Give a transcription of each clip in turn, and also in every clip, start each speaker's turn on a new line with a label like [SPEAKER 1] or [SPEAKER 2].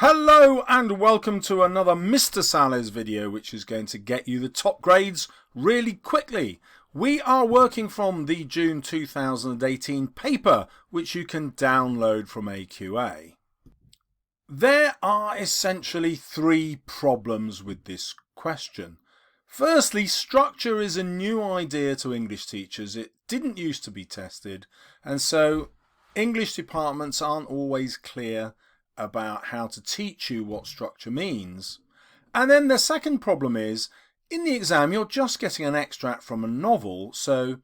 [SPEAKER 1] Hello and welcome to another Mr. Salles video, which is going to get you the top grades really quickly. We are working from the June 2018 paper, which you can download from AQA. There are essentially three problems with this question. Firstly, structure is a new idea to English teachers. It didn't used to be tested, and so English departments aren't always clear about how to teach you what structure means. And then the second problem is, in the exam you're just getting an extract from a novel, so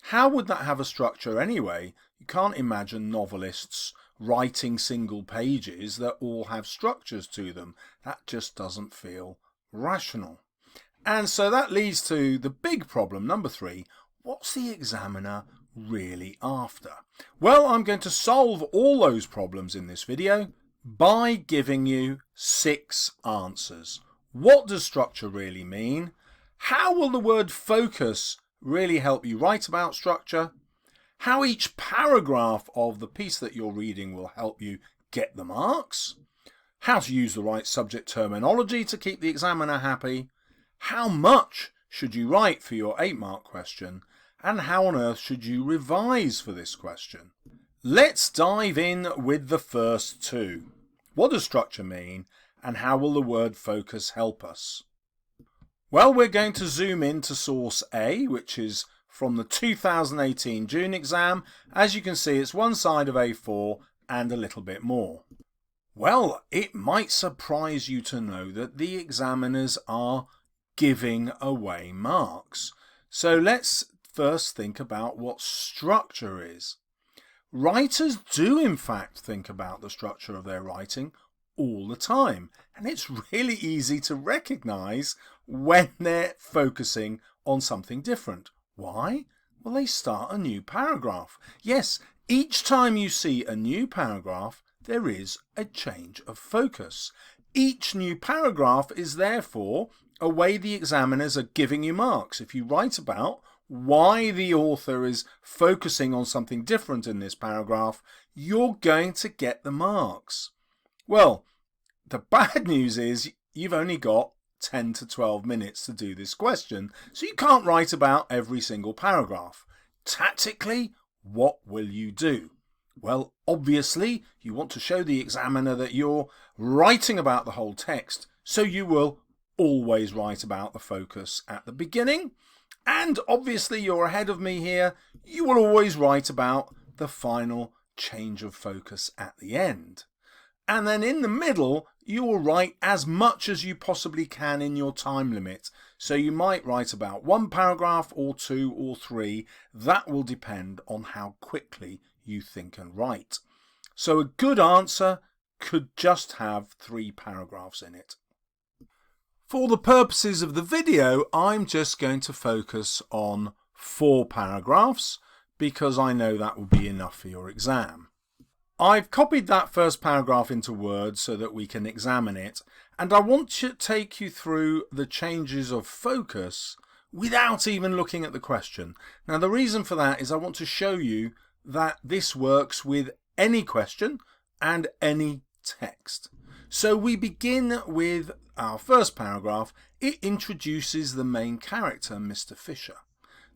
[SPEAKER 1] how would that have a structure anyway? You can't imagine novelists writing single pages that all have structures to them. That just doesn't feel rational. And so that leads to the big problem, number 3. What's the examiner really after? Well, I'm going to solve all those problems in this video by giving you 6 answers. What does structure really mean? How will the word focus really help you write about structure? How each paragraph of the piece that you're reading will help you get the marks? How to use the right subject terminology to keep the examiner happy? How much should you write for your 8-mark question? And how on earth should you revise for this question? Let's dive in with the first 2. What does structure mean, and how will the word focus help us? Well, we're going to zoom in to source A, which is from the 2018 June exam. As you can see, it's one side of A4 and a little bit more. Well, it might surprise you to know that the examiners are giving away marks. So let's first think about what structure is. Writers do in fact think about the structure of their writing all the time, and it's really easy to recognize when they're focusing on something different. Why? Well, they start a new paragraph. Yes, each time you see a new paragraph, there is a change of focus. Each new paragraph is therefore a way the examiners are giving you marks. If you write about why the author is focusing on something different in this paragraph, you're going to get the marks. Well, the bad news is you've only got 10 to 12 minutes to do this question, so you can't write about every single paragraph. Tactically, what will you do? Well, obviously, you want to show the examiner that you're writing about the whole text, so you will always write about the focus at the beginning. And obviously you're ahead of me here. You will always write about the final change of focus at the end. And then in the middle, you will write as much as you possibly can in your time limit. So you might write about 1 paragraph or 2 or 3. That will depend on how quickly you think and write. So a good answer could just have 3 paragraphs in it. For the purposes of the video, I'm just going to focus on 4 paragraphs because I know that will be enough for your exam. I've copied that first paragraph into Word so that we can examine it, and I want to take you through the changes of focus without even looking at the question. Now, the reason for that is I want to show you that this works with any question and any text. So we begin with our first paragraph. It introduces the main character, Mr. Fisher.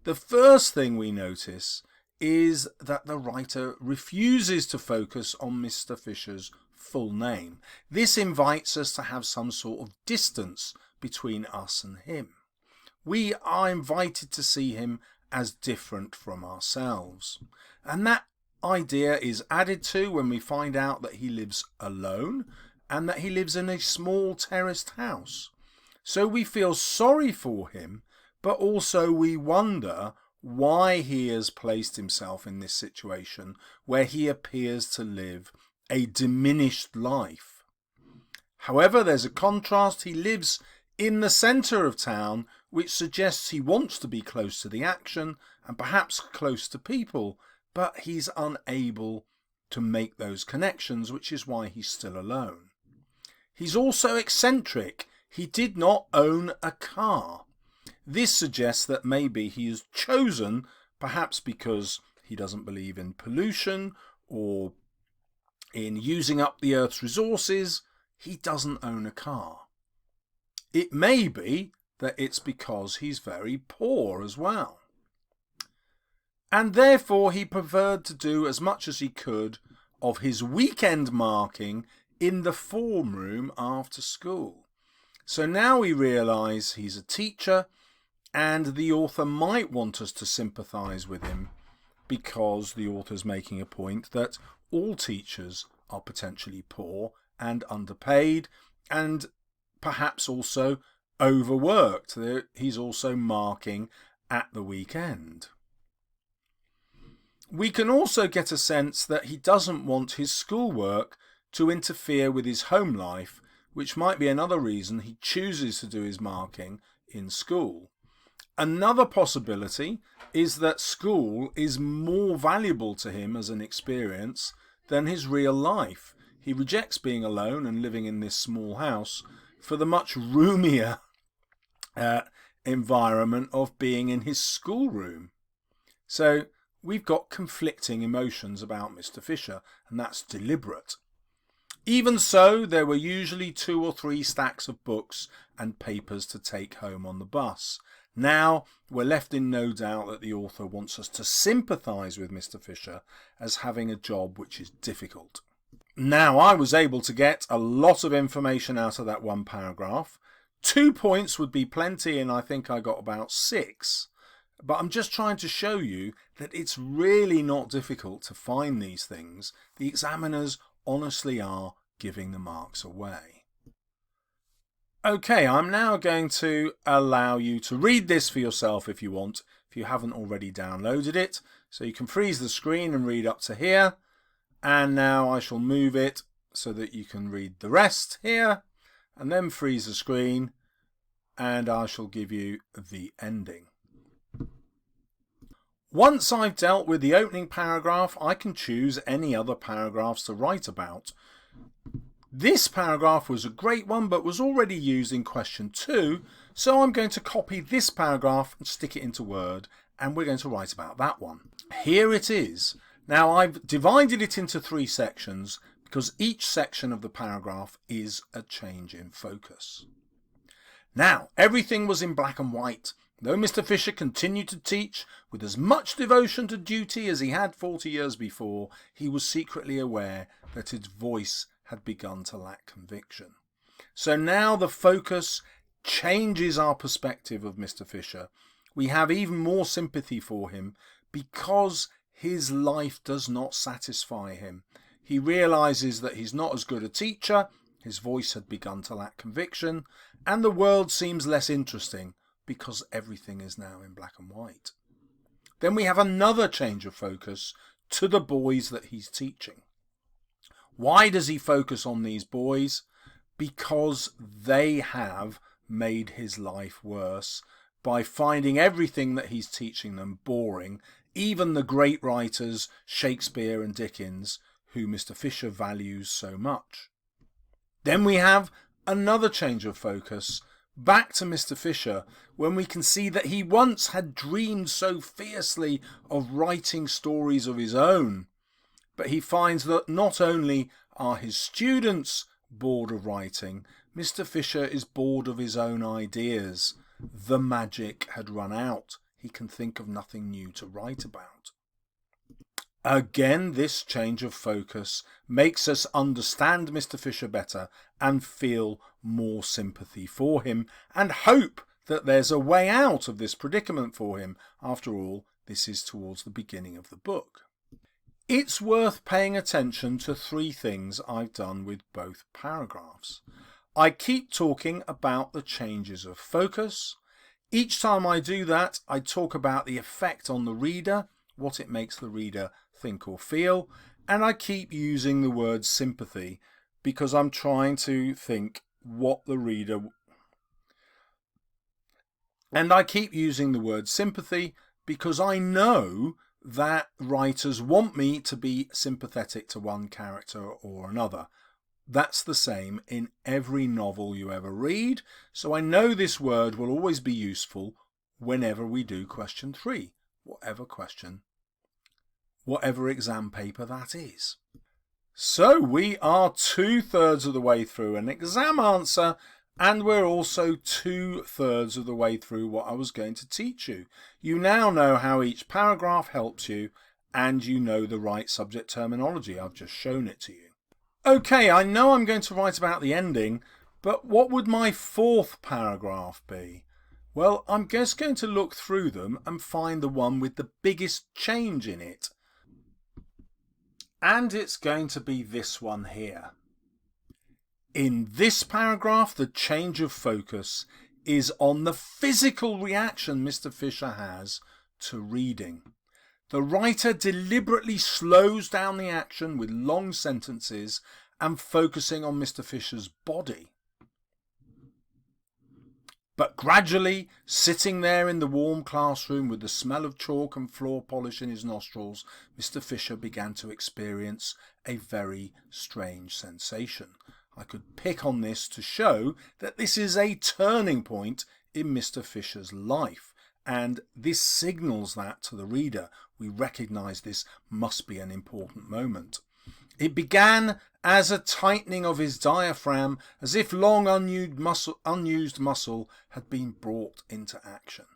[SPEAKER 1] The first thing we notice is that the writer refuses to focus on Mr. Fisher's full name. This invites us to have some sort of distance between us and him. We are invited to see him as different from ourselves. And that idea is added to when we find out that he lives alone and that he lives in a small terraced house. So we feel sorry for him, but also we wonder why he has placed himself in this situation where he appears to live a diminished life. However, there's a contrast. He lives in the centre of town, which suggests he wants to be close to the action and perhaps close to people, but he's unable to make those connections, which is why he's still alone. He's also eccentric. He did not own a car. This suggests that maybe he is chosen, perhaps because he doesn't believe in pollution or in using up the Earth's resources. he doesn't own a car. It may be that it's because he's very poor as well. And therefore he preferred to do as much as he could of his weekend marking in the form room after school. So now we realise he's a teacher, and the author might want us to sympathise with him because the author's making a point that all teachers are potentially poor and underpaid and perhaps also overworked. He's also marking at the weekend. We can also get a sense that he doesn't want his schoolwork to interfere with his home life, which might be another reason he chooses to do his marking in school. Another possibility is that school is more valuable to him as an experience than his real life. He rejects being alone and living in this small house for the much roomier environment of being in his schoolroom. So we've got conflicting emotions about Mr. Fisher, and that's deliberate. Even so, there were usually 2 or 3 stacks of books and papers to take home on the bus. Now we're left in no doubt that the author wants us to sympathise with Mr. Fisher as having a job which is difficult. Now I was able to get a lot of information out of that one paragraph. 2 points would be plenty, and I think I got about 6. But I'm just trying to show you that it's really not difficult to find these things. The examiners honestly are giving the marks away. Okay, I'm now going to allow you to read this for yourself if you want, if you haven't already downloaded it. So you can freeze the screen and read up to here. And now I shall move it so that you can read the rest here, and then freeze the screen, and I shall give you the ending. Once I've dealt with the opening paragraph, I can choose any other paragraphs to write about. This paragraph was a great one, but was already used in question 2, so I'm going to copy this paragraph and stick it into Word, and we're going to write about that one. Here it is. Now I've divided it into 3 sections because each section of the paragraph is a change in focus. Now, everything was in black and white. Though Mr. Fisher continued to teach with as much devotion to duty as he had 40 years before, he was secretly aware that his voice had begun to lack conviction. So now the focus changes our perspective of Mr. Fisher. We have even more sympathy for him because his life does not satisfy him. He realizes that he's not as good a teacher, his voice had begun to lack conviction, and the world seems less interesting because everything is now in black and white. Then we have another change of focus to the boys that he's teaching. Why does he focus on these boys? Because they have made his life worse by finding everything that he's teaching them boring, even the great writers Shakespeare and Dickens, who Mr. Fisher values so much. Then we have another change of focus back to Mr. Fisher, when we can see that he once had dreamed so fiercely of writing stories of his own. But he finds that not only are his students bored of writing, Mr. Fisher is bored of his own ideas. The magic had run out. He can think of nothing new to write about. Again, this change of focus makes us understand Mr. Fisher better and feel more sympathy for him and hope that there's a way out of this predicament for him. After all, this is towards the beginning of the book. It's worth paying attention to 3 things I've done with both paragraphs. I keep talking about the changes of focus. Each time I do that, I talk about the effect on the reader, what it makes the reader think or feel, and I keep using the word sympathy because I'm trying to think what the reader... And I keep using the word sympathy because I know that writers want me to be sympathetic to one character or another. That's the same in every novel you ever read, so I know this word will always be useful whenever we do question 3, whatever exam paper that is. So we are 2/3 of the way through an exam answer, and we're also 2/3 of the way through what I was going to teach you. You now know how each paragraph helps you, and you know the right subject terminology. I've just shown it to you. Okay, I know I'm going to write about the ending, but what would my 4th paragraph be? Well, I'm just going to look through them and find the one with the biggest change in it. And it's going to be this one here. In this paragraph, the change of focus is on the physical reaction Mr. Fisher has to reading. The writer deliberately slows down the action with long sentences and focusing on Mr. Fisher's body. But gradually, sitting there in the warm classroom with the smell of chalk and floor polish in his nostrils, Mr. Fisher began to experience a very strange sensation. I could pick on this to show that this is a turning point in Mr. Fisher's life, and this signals that to the reader. We recognise this must be an important moment. It began as a tightening of his diaphragm, as if long unused muscle had been brought into action.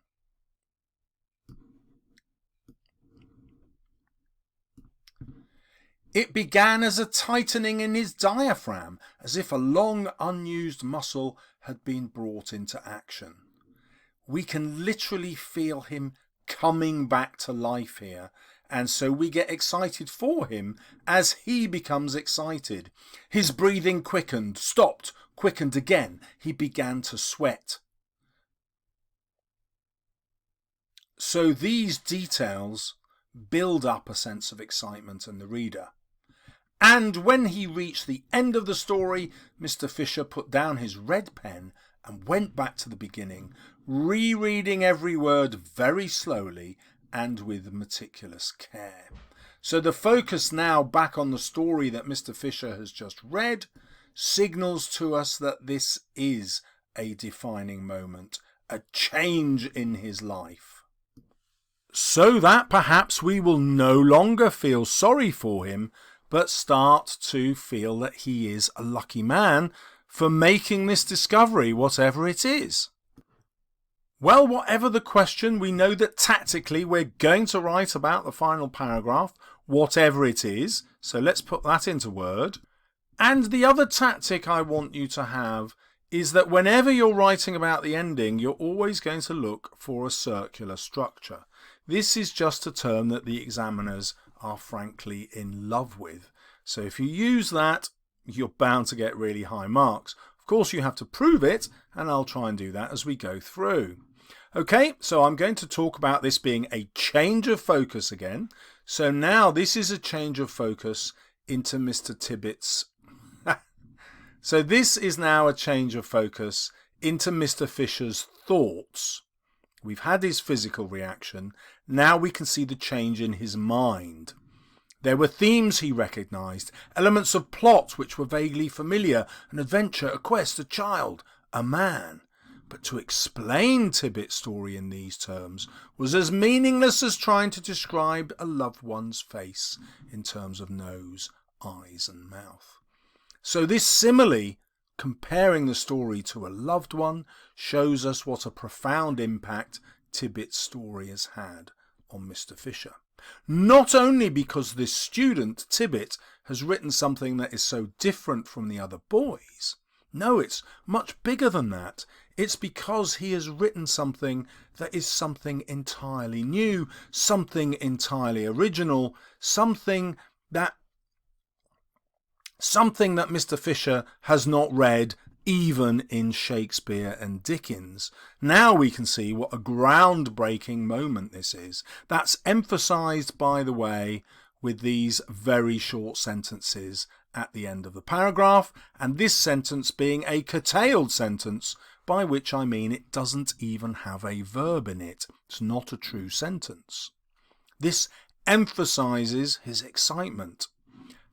[SPEAKER 1] It began as a tightening in his diaphragm, as if a long unused muscle had been brought into action. We can literally feel him coming back to life here, and so we get excited for him as he becomes excited. His breathing quickened, stopped, quickened again. He began to sweat. So these details build up a sense of excitement in the reader. And when he reached the end of the story, Mr. Fisher put down his red pen and went back to the beginning, rereading every word very slowly and with meticulous care. So the focus now back on the story that Mr. Fisher has just read signals to us that this is a defining moment, a change in his life. So that perhaps we will no longer feel sorry for him, but start to feel that he is a lucky man for making this discovery, whatever it is. Well, whatever the question, we know that tactically we're going to write about the final paragraph, whatever it is. So let's put that into Word. And the other tactic I want you to have is that whenever you're writing about the ending, you're always going to look for a circular structure. This is just a term that the examiners are frankly in love with. So if you use that, you're bound to get really high marks. Of course, you have to prove it, and I'll try and do that as we go through. Okay, so I'm going to talk about this being a change of focus again. So now this is a change of focus into Mr. Tibbet's. So this is now a change of focus into Mr. Fisher's thoughts. We've had his physical reaction. Now we can see the change in his mind. There were themes he recognised, elements of plot which were vaguely familiar, an adventure, a quest, a child, a man. But to explain Tibbet's story in these terms was as meaningless as trying to describe a loved one's face in terms of nose, eyes and mouth. So this simile, comparing the story to a loved one, shows us what a profound impact Tibbet's story has had on Mr. Fisher. Not only because this student, Tibbet, has written something that is so different from the other boys. No, it's much bigger than that. It's because he has written something that is something entirely new, something entirely original, something that Mr. Fisher has not read even in Shakespeare and Dickens. Now we can see what a groundbreaking moment this is. That's emphasised, by the way, with these very short sentences at the end of the paragraph, and this sentence being a curtailed sentence, by which I mean it doesn't even have a verb in it. It's not a true sentence. This emphasises his excitement.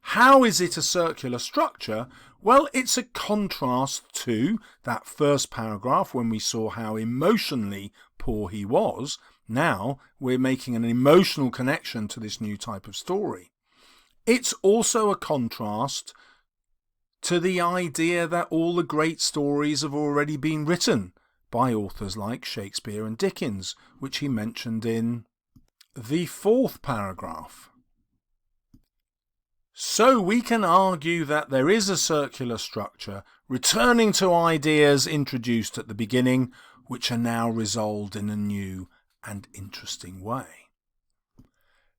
[SPEAKER 1] How is it a circular structure? Well, it's a contrast to that first paragraph when we saw how emotionally poor he was. Now we're making an emotional connection to this new type of story. It's also a contrast to the idea that all the great stories have already been written by authors like Shakespeare and Dickens, which he mentioned in the 4th paragraph. So we can argue that there is a circular structure, returning to ideas introduced at the beginning, which are now resolved in a new and interesting way.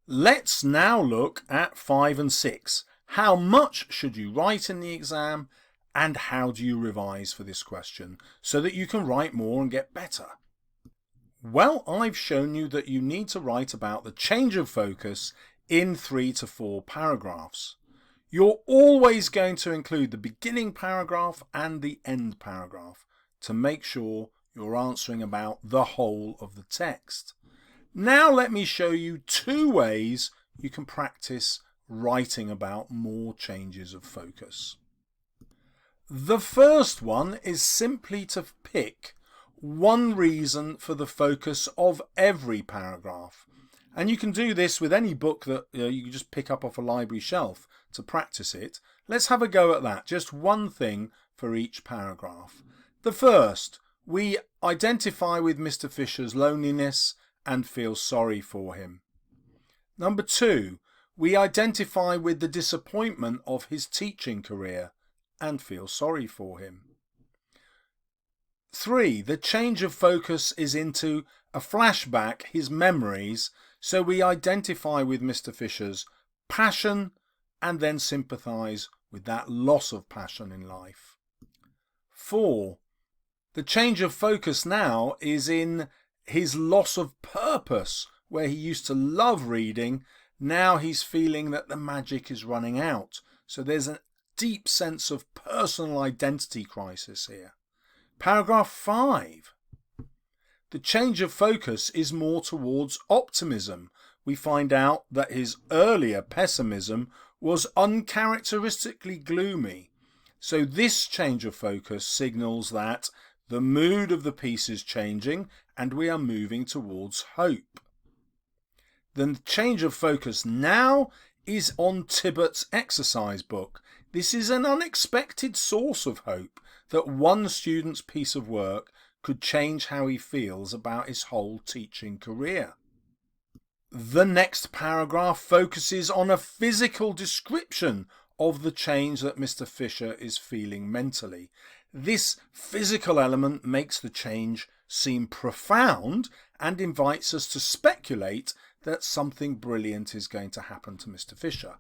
[SPEAKER 1] Let's now look at 5 and 6. How much should you write in the exam, and how do you revise for this question so that you can write more and get better? Well, I've shown you that you need to write about the change of focus in 3 to 4 paragraphs. You're always going to include the beginning paragraph and the end paragraph to make sure you're answering about the whole of the text. Now let me show you 2 ways you can practice writing about more changes of focus. The first one is simply to pick one reason for the focus of every paragraph. And you can do this with any book that you can just pick up off a library shelf to practice it. Let's have a go at that. Just one thing for each paragraph. The first, we identify with Mr. Fisher's loneliness and feel sorry for him. Number 2, we identify with the disappointment of his teaching career and feel sorry for him. 3, the change of focus is into a flashback, his memories, so we identify with Mr. Fisher's passion and then sympathise with that loss of passion in life. 4, the change of focus now is in his loss of purpose, where he used to love reading. Now he's feeling that the magic is running out. So there's a deep sense of personal identity crisis here. Paragraph 5. The change of focus is more towards optimism. We find out that his earlier pessimism was uncharacteristically gloomy. So this change of focus signals that the mood of the piece is changing and we are moving towards hope. The change of focus now is on Tibbott's exercise book. This is an unexpected source of hope that one student's piece of work could change how he feels about his whole teaching career. The next paragraph focuses on a physical description of the change that Mr. Fisher is feeling mentally. This physical element makes the change seem profound and invites us to speculate that something brilliant is going to happen to Mr. Fisher.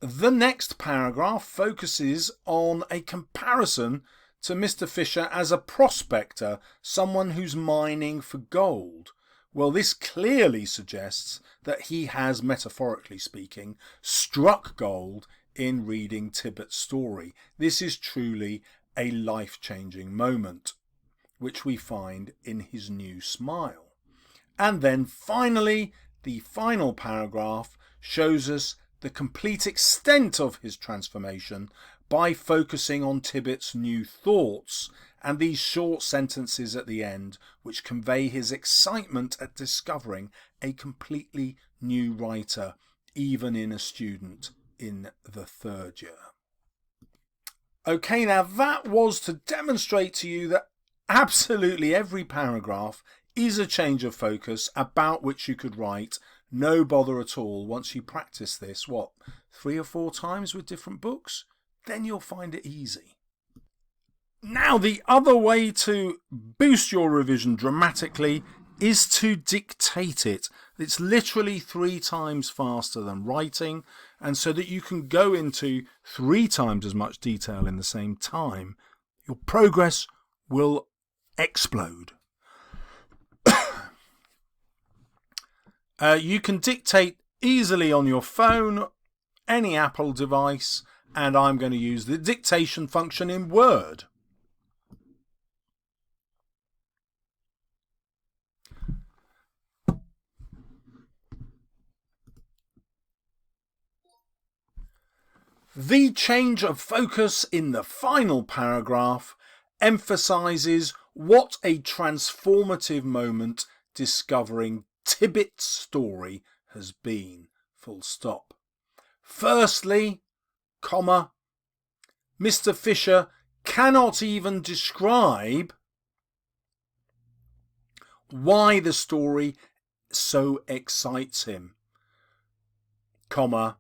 [SPEAKER 1] The next paragraph focuses on a comparison to Mr. Fisher as a prospector, someone who's mining for gold. Well, this clearly suggests that he has, metaphorically speaking, struck gold in reading Tibbott's story. This is truly a life-changing moment, which we find in his new smile. And then finally, the final paragraph shows us the complete extent of his transformation by focusing on Tibbott's new thoughts and these short sentences at the end, which convey his excitement at discovering a completely new writer, even in a student in the 3rd year. Okay, now that was to demonstrate to you that absolutely every paragraph is a change of focus about which you could write no bother at all once you practice this, 3 or 4 times with different books? Then you'll find it easy. Now, the other way to boost your revision dramatically is to dictate it. It's literally 3 times faster than writing, and so that you can go into 3 times as much detail in the same time, your progress will explode. You can dictate easily on your phone, any Apple device, and I'm going to use the dictation function in Word. The change of focus in the final paragraph emphasizes what a transformative moment discovering Tibbott's story has been. Full stop. Firstly, comma, Mr. Fisher cannot even describe why the story so excites him, comma,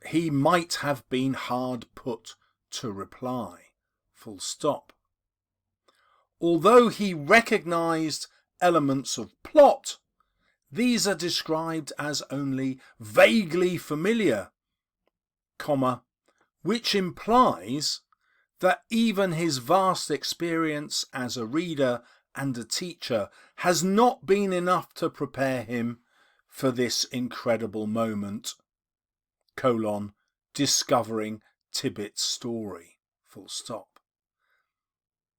[SPEAKER 1] he might have been hard put to reply, full stop. Although he recognised elements of plot, these are described as only vaguely familiar, comma, which implies that even his vast experience as a reader and a teacher has not been enough to prepare him for this incredible moment, colon, discovering Tibbet's story, full stop.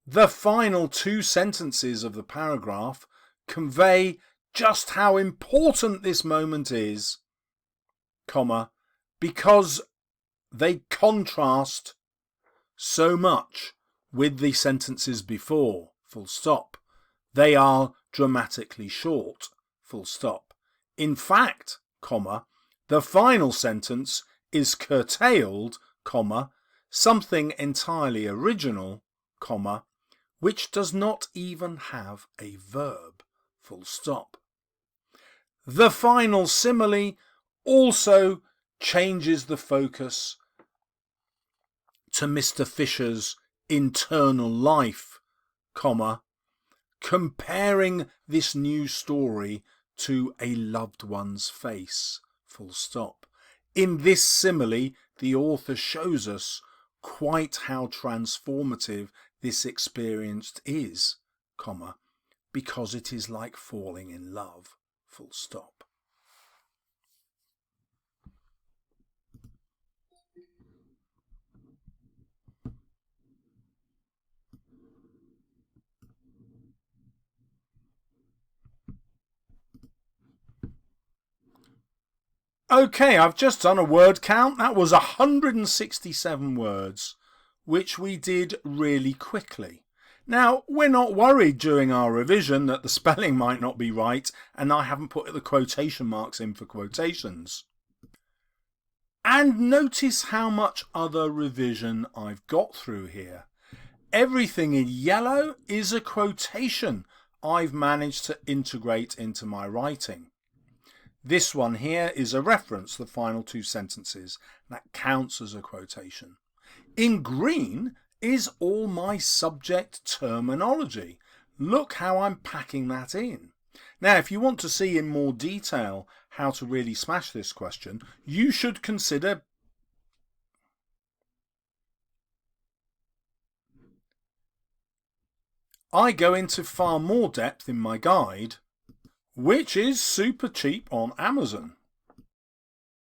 [SPEAKER 1] The final two sentences of the paragraph convey just how important this moment is, comma, because they contrast so much with the sentences before, full stop. They are dramatically short, full stop. In fact, comma, the final sentence is curtailed, comma, something entirely original, comma, which does not even have a verb, full stop. The final simile also changes the focus to Mr. Fisher's internal life, comma, comparing this new story to a loved one's face, full stop. In this simile, the author shows us quite how transformative this experience is, comma, because it is like falling in love, full stop. Okay, I've just done a word count. That was 167 words, which we did really quickly. Now, we're not worried during our revision that the spelling might not be right and I haven't put the quotation marks in for quotations. And notice how much other revision I've got through here. Everything in yellow is a quotation I've managed to integrate into my writing. This one here is a reference, the final two sentences. That counts as a quotation. In green is all my subject terminology. Look how I'm packing that in. Now, if you want to see in more detail how to really smash this question, you should consider I go into far more depth in my guide, which is super cheap on Amazon.